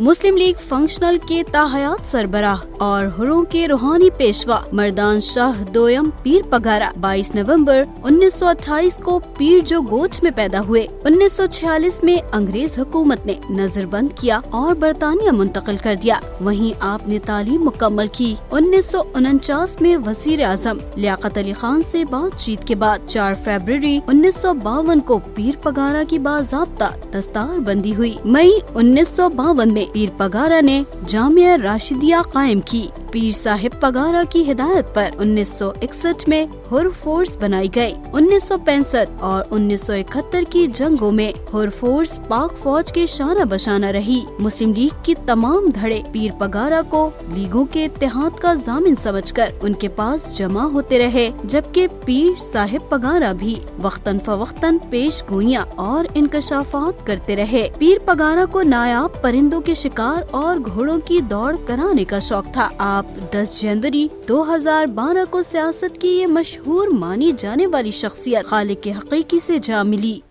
मुस्लिम league functional के ताहयात सरबराह और हुर्रों के रूहानी पेशवा मर्दान शाह दोयम पीर पगारा 22 नवंबर 1928 को पीर जो गोच में पैदा हुए। 1946 में अंग्रेज हुकूमत ने नजरबंद किया और बरतानिया मुंतकिल कर दिया। वहीं आपने तालीम मुकम्मल की। 1949 में वजीर आजम लियाकत अली खान से बातचीत के बाद 4 फरवरी 1952 को पीर पगारा की बाज़ाब्ता दस्तार बंदी हुई। मई 1952 में पीर पगारा ने जामिया राशिदिया कायम की। पीर साहिब पगारा की हिदायत पर 1961 में हुर फोर्स बनाई गई। 1965 और 1971 की जंगों में हुर फोर्स पाक फौज के शाना बशाना रही। मुस्लिम लीग की तमाम धड़े पीर पगारा को लीगों के इत्तेहाद का जामिन समझकर उनके पास जमा होते रहे, जबकि पीर साहिब पगारा भी वक्तन फवक्तन पेश गोइयां और इंकशाफात करते रहे। पीर पगारा को नायाब परिंदों के शिकार और घोड़ों की दौड़ कराने का शौक था। आप 10 जनवरी 2012 को सियासत की ये मशहूर मानी जाने वाली शख्सियत खालिक हकीकी से जा मिली।